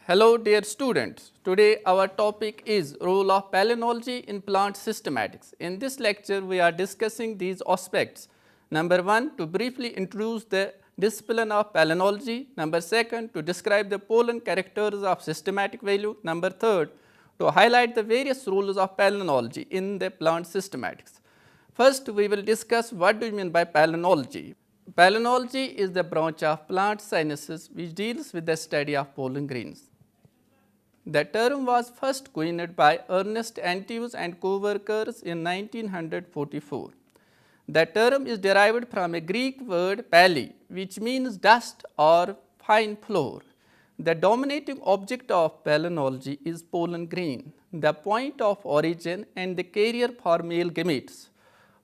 Hello dear students, today our topic is role of palynology in plant systematics. In this lecture we are discussing these aspects. Number 1, to briefly introduce the discipline of palynology. Number 2, to describe the pollen characters of systematic value. Number 3, to highlight the various roles of palynology in the plant systematics. First we will discuss what do you mean by palynology. Palynology is the branch of plant sciences which deals with the study of pollen grains. The term was first coined by Ernest Antius and co-workers in 1944. The term is derived from a Greek word pally, which means dust or fine flour. The dominating object of palynology is pollen grain, the point of origin and the carrier for male gametes.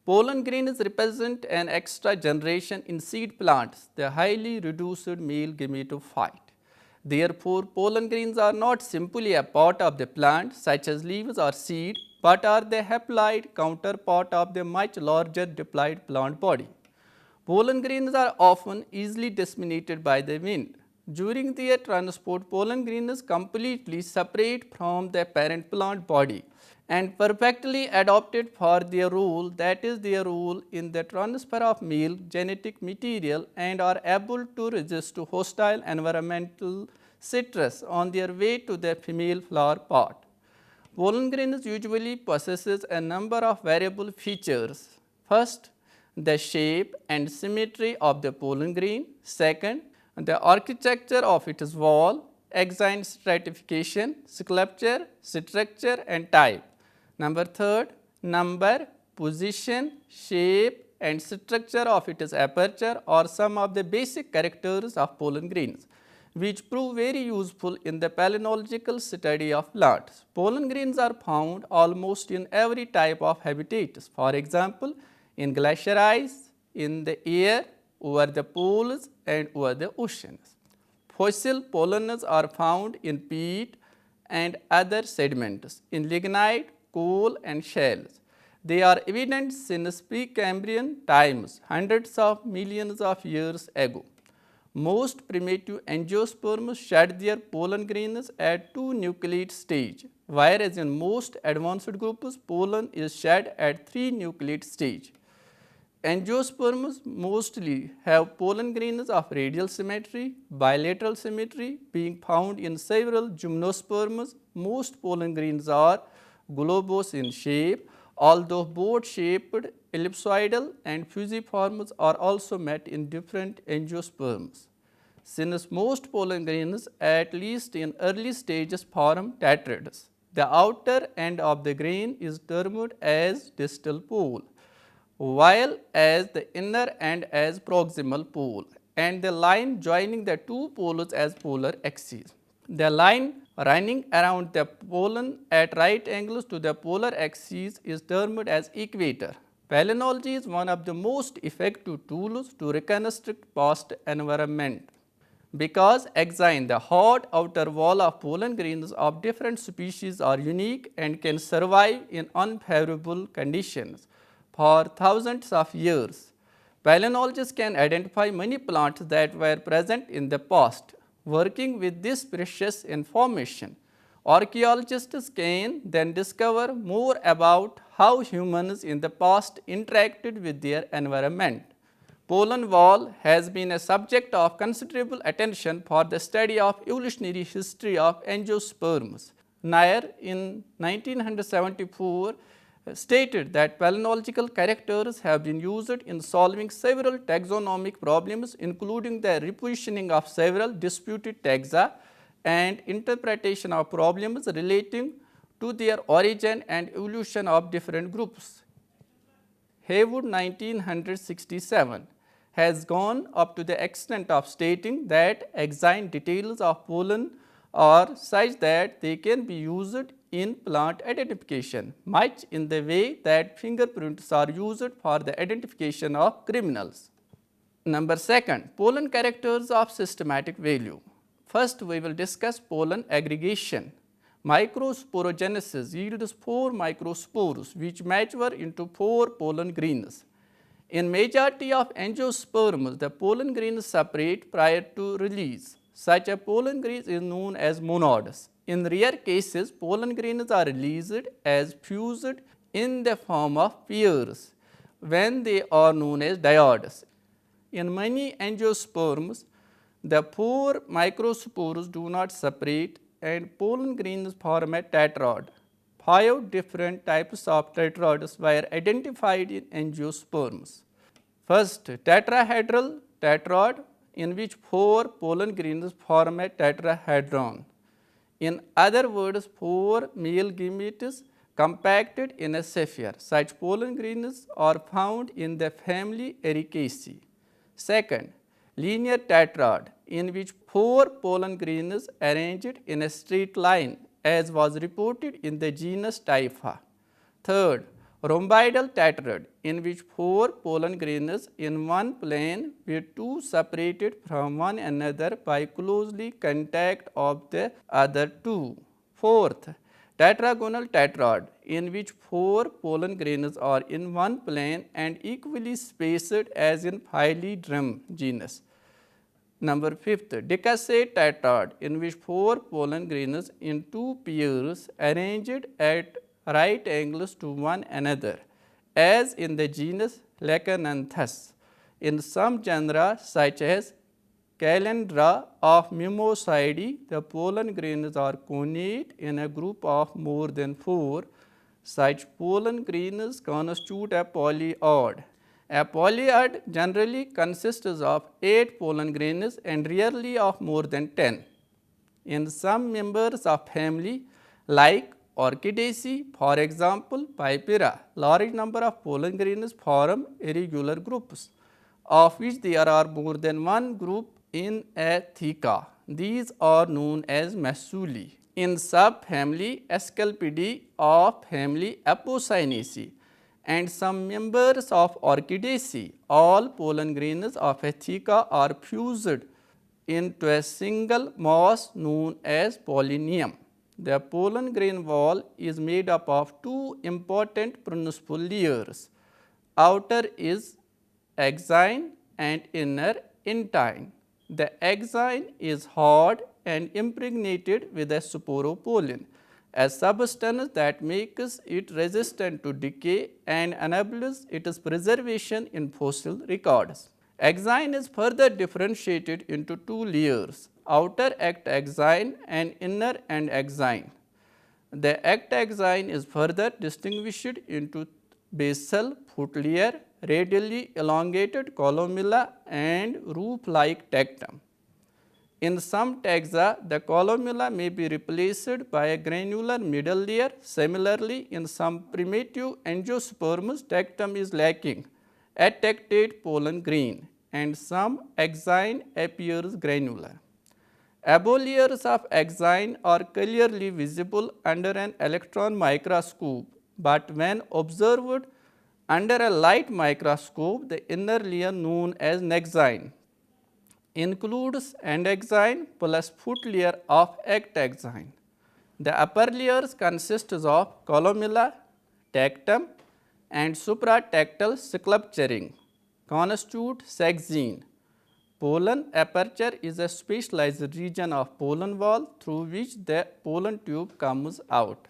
Pollen grains represent an extra generation in seed plants, the highly reduced male gametophyte. Therefore, pollen grains are not simply a part of the plant such as leaves or seed, but are the haploid counterpart of the much larger diploid plant body. Pollen grains are often easily disseminated by the wind. During their transport, pollen grains completely separate from the parent plant body and perfectly adapted for their role, that is their role in the transfer of male genetic material, and are able to resist hostile environmental stress on their way to the female flower part. Pollen grains usually possesses a number of variable features. First, the shape and symmetry of the pollen grain. Second, the architecture of its wall, exine stratification, sculpture, structure and type. Number 3, number, position, shape and structure of its aperture are some of the basic characters of pollen grains, which prove very useful in the palynological study of plants. Pollen grains are found almost in every type of habitats. For example, in glacier ice, in the air, over the poles and over the oceans. Fossil pollens are found in peat and other sediments, in lignite, coal and shells. They are evident since Precambrian times, hundreds of millions of years ago. Most primitive angiosperms shed their pollen grains at 2 nucleate stage, whereas in most advanced groups pollen is shed at 3 nucleate stage. Angiosperms mostly have pollen grains of radial symmetry, bilateral symmetry being found in several gymnosperms. Most pollen grains are globose in shape, although boat-shaped, ellipsoidal and fusiforms are also met in different angiosperms. Since most pollen grains, at least in early stages, form tetrads, the outer end of the grain is termed as distal pole, while as the inner end as proximal pole, and the line joining the two poles as polar axis. The line running around the pollen at right angles to the polar axis is termed as equator. Palynology is one of the most effective tools to reconstruct past environment, because exine, the hard outer wall of pollen grains of different species, are unique and can survive in unfavorable conditions for thousands of years. Palynologists can identify many plants that were present in the past. Working with this precious information, archaeologists can then discover more about how humans in the past interacted with their environment. Pollen wall has been a subject of considerable attention for the study of evolutionary history of angiosperms. Nair in 1974 stated that palynological characters have been used in solving several taxonomic problems, including the repositioning of several disputed taxa and interpretation of problems relating to their origin and evolution of different groups. Haywood 1967 has gone up to the extent of stating that exine details of pollen are such that they can be used in plant identification, much in the way that fingerprints are used for the identification of criminals. Number 2, pollen characters of systematic value. First, we will discuss pollen aggregation. Microsporogenesis yields 4 microspores which mature into 4 pollen grains. In majority of angiosperms, the pollen grains separate prior to release. Such a pollen grain is known as monods. In rare cases, pollen grains are released as fused in the form of pairs when they are known as diodes. In many angiosperms, the 4 microspores do not separate and pollen grains form a tetrad. 5 different types of tetrads were identified in angiosperms. First, tetrahedral tetrad, in which 4 pollen grains form a tetrahedron. In other words, 4 male gametes compacted in a sphere. Such pollen grains are found in the family Ericaceae. Second, linear tetrad, in which 4 pollen grains arranged in a straight line, as was reported in the genus Typha. Third, rhomboidal tetrad, in which 4 pollen grains in one plane with 2 separated from one another by closely contact of the other 2. Fourth, tetragonal tetrad, in which 4 pollen grains are in one plane and equally spaced as in Phylodrome genus. Number 5th, decussate tetrad, in which 4 pollen grains in 2 pairs arranged at right angles to one another, as in the genus Lecananthus. In some genera such as Calendra of Mimosidae, the pollen grains are connate in a group of more than 4. Such pollen grains constitute a polyod. A polyod generally consists of 8 pollen grains and rarely of more than 10. In some members of family like Orchidaceae, for example, Pipera, large number of pollen grains form irregular groups, of which there are more than one group in a theca. These are known as maculae. In subfamily Asclepidae of family Apocynaceae and some members of Orchidaceae, all pollen grains of a theca are fused into a single mass known as pollinium. The pollen grain wall is made up of 2 important principal layers. Outer is exine and inner intine. The exine is hard and impregnated with a sporopollen, a substance that makes it resistant to decay and enables its preservation in fossil records. Exine is further differentiated into 2 layers, outer act exine and inner end exine. The act exine is further distinguished into basal foot layer, radially elongated columella and roof-like tectum. In some taxa, the columella may be replaced by a granular middle layer. Similarly, in some primitive angiosperms, tectum is lacking a tectate pollen grain and some exine appears granular. Abolayers of exine are clearly visible under an electron microscope, but when observed under a light microscope, the inner layer known as nexine includes endexine plus foot layer of ectexine. The upper layers consist of columella, tectum and supratectal sculpturing constitute sexgene. Pollen aperture is a specialized region of pollen wall through which the pollen tube comes out.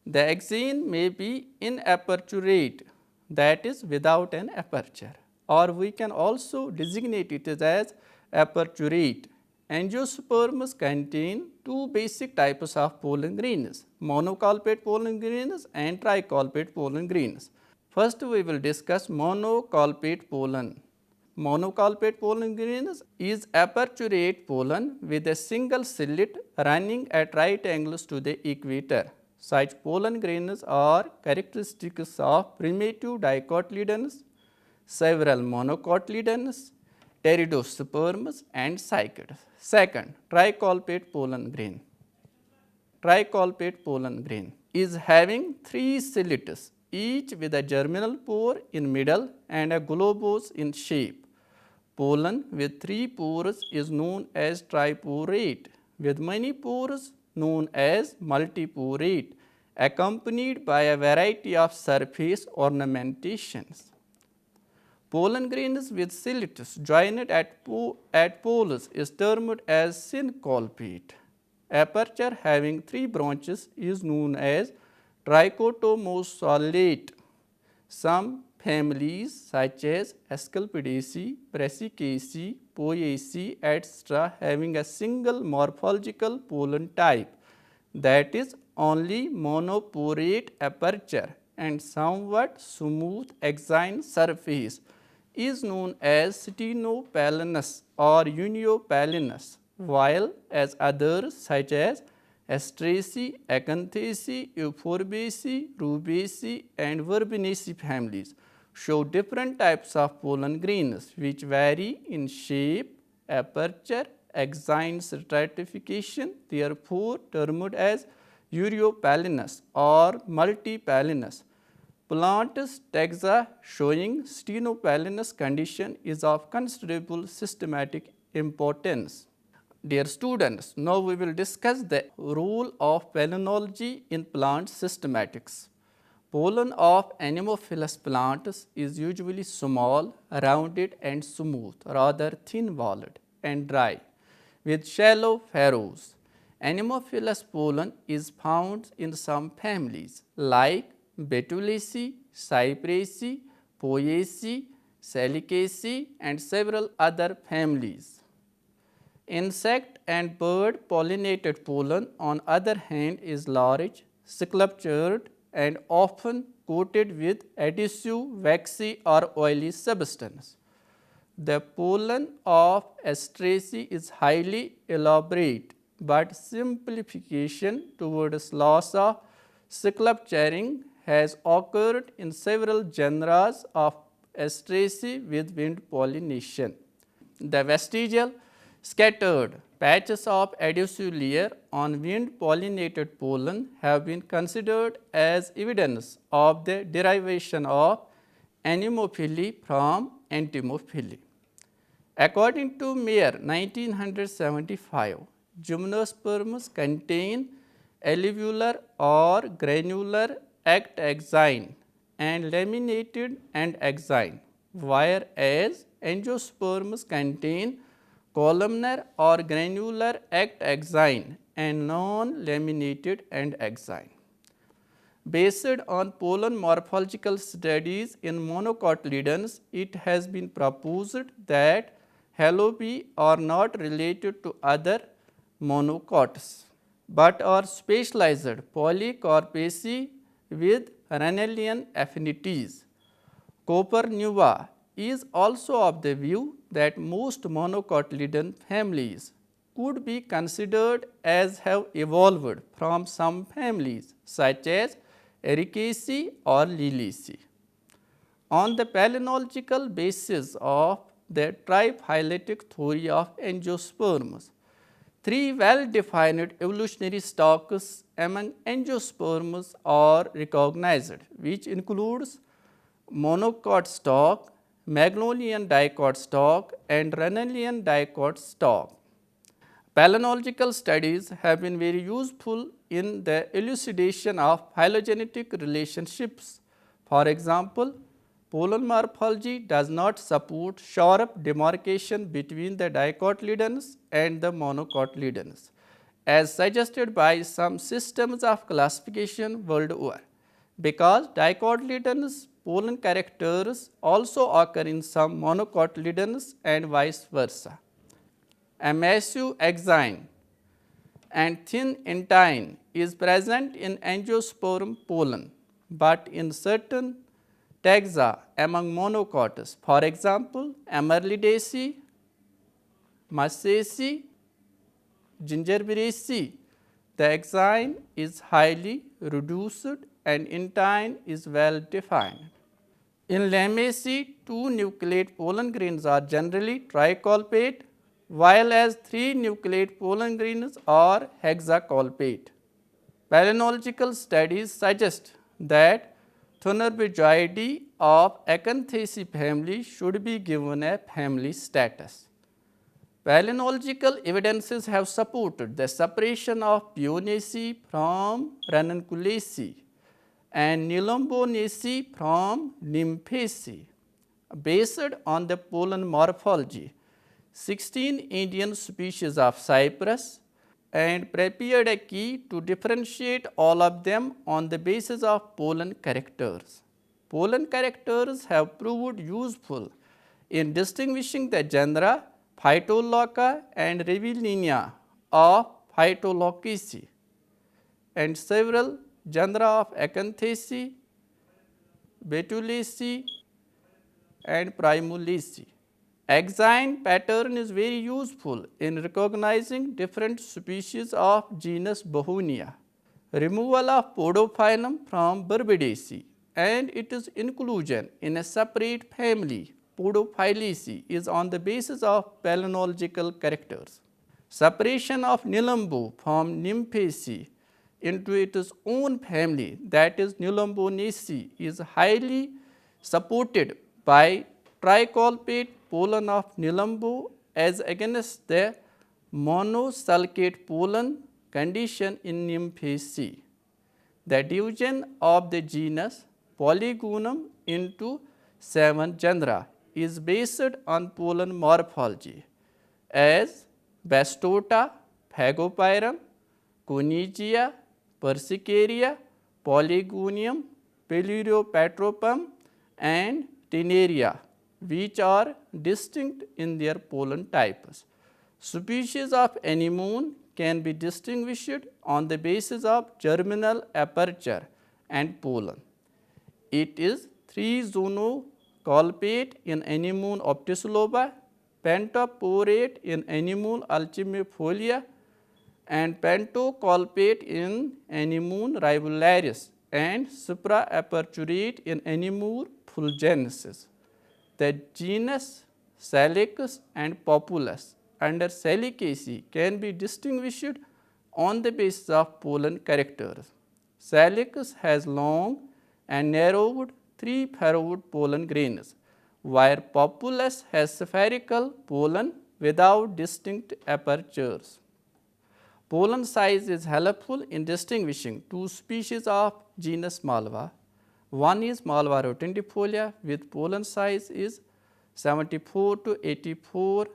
The exine may be inaperturate, that is without an aperture, or we can also designate it as aperturate. Angiosperms contain 2 basic types of pollen grains, monocolpate pollen grains and tricolpate pollen grains. First, we will discuss monocolpate pollen. Monocolpate pollen grains is aperturate pollen with a single slit running at right angles to the equator. Such pollen grains are characteristics of primitive dicotyledons, several monocotyledons, pteridosperms and cycads. Second, tricolpate pollen grain. Tricolpate pollen grain is having 3 slits, each with a germinal pore in middle and a globose in shape. Pollen with 3 pores is known as triporate, with many pores known as multiporate, accompanied by a variety of surface ornamentations. Pollen grains with ciliates joined at poles is termed as syncolpate. Aperture having 3 branches is known as trichotomossolate. Some families such as Asclepidaceae, Brassicaceae, Poaceae, etc. having a single morphological pollen type, that is only monoporate aperture and somewhat smooth exine surface, is known as stenopallinus or uniopallinus, while as others such as Astraceae, Acanthaceae, Euphorbiaceae, Rubiaceae and Verbinaceae families show different types of pollen grains which vary in shape, aperture, exine stratification, therefore termed as ureopallinus or multipallinus. Plants taxa showing stenopallinus condition is of considerable systematic importance. Dear students, now we will discuss the role of palynology in plant systematics. Pollen of anemophilous plants is usually small, rounded and smooth, rather thin-walled and dry, with shallow furrows. Anemophilous pollen is found in some families like Betulaceae, Cyperaceae, Poaceae, Salicaceae and several other families. Insect and bird pollinated pollen on other hand is large, sculptured and often coated with adhesive, waxy or oily substance. The pollen of Astraceae is highly elaborate, but simplification towards loss of sculpturing has occurred in several genera of Astraceae with wind pollination. The vestigial scattered patches of adhesive layer on wind pollinated pollen have been considered as evidence of the derivation of anemophily from entomophily. According to Mayer 1975, gymnosperms contain alveolar or granular act exine and laminated end exine, whereas angiosperms contain columnar or granular act exine and non-laminated end exine. Based on pollen morphological studies in monocotyledons, it has been proposed that halobi are not related to other monocots, but are specialized polycarpaceae with Rennellian affinities. Copernua is also of the view that most monocotyledon families could be considered as have evolved from some families such as Ericaceae or Liliaceae. On the palynological basis of the triphyletic theory of angiosperms, 3 well-defined evolutionary stocks among angiosperms are recognized, which includes monocot stock, Magnolian dicot stock and Rennellian dicot stock. Palynological studies have been very useful in the elucidation of phylogenetic relationships. For example, pollen morphology does not support sharp demarcation between the dicotyledons and the monocotyledons, as suggested by some systems of classification world over, because dicotyledons pollen characters also occur in some monocotyledons and vice versa. A massive exine and thin intine is present in angiosperm pollen, but in certain taxa among monocots, for example, Amaryllidaceae, Mussaceae, Gingerberaceae, the exine is highly reduced and intine is well defined. In Lamiaceae, 2 nucleate pollen grains are generally tricolpate, while as 3 nucleate pollen grains are hexacolpate. Palynological studies suggest that Thunerbigoideae of Acanthaceae family should be given a family status. Palynological evidences have supported the separation of Peonaceae from Ranunculaceae and Nelumbonaceae from Nymphaceae. based on the pollen morphology, 16 Indian species of cypress, and prepared a key to differentiate all of them on the basis of pollen characters. Pollen characters have proved useful in distinguishing the genera Phytoleuca and Revillina of Phytoleucaceae and several genera of Acanthaceae, Betulaceae and Primulaceae. Axine pattern is very useful in recognizing different species of genus Bohunia. Removal of Podophyllum from Barbadeaceae and its inclusion in a separate family, Podophyllaceae, is on the basis of palynological characters. Separation of Nelumbo from Nymphaceae into its own family, that is Nelumbonaceae, is highly supported by tricolpate pollen of Nelumbo as against the monosulcate pollen condition in Nymphaceae. The division of the genus Polygonum into 7 genera is based on pollen morphology as Bastota, Phagopyrum, Conigia, Persicaria, Polygonium, Peluriopatropum and Tenaria, which are distinct in their pollen types. Species of anemone can be distinguished on the basis of germinal aperture and pollen. It is 3-zonocolpate in anemone opticilloba, pentaporate in anemone ulcimifolia, and pentocolpate in anemone rivularis, and supraaperturate in anemone fulgensis. The genus Salix and Populus under Salicaceae can be distinguished on the basis of pollen characters. Salix has long and narrowed 3-furrowed pollen grains, while Populus has spherical pollen without distinct apertures. Pollen size is helpful in distinguishing 2 species of genus Malva. One is Malva rotundifolia with pollen size is 74 to 84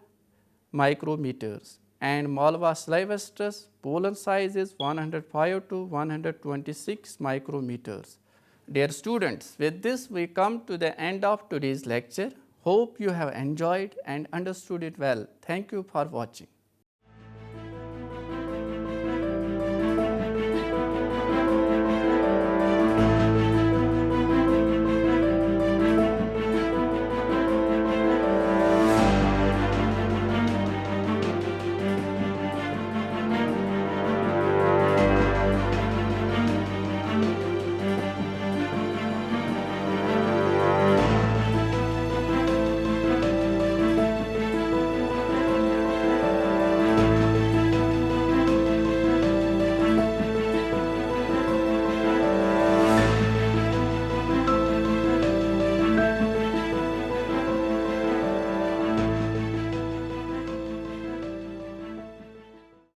micrometers, and Malva sylvestris pollen size is 105 to 126 micrometers. Dear students, with this we come to the end of today's lecture. Hope you have enjoyed and understood it well. Thank you for watching.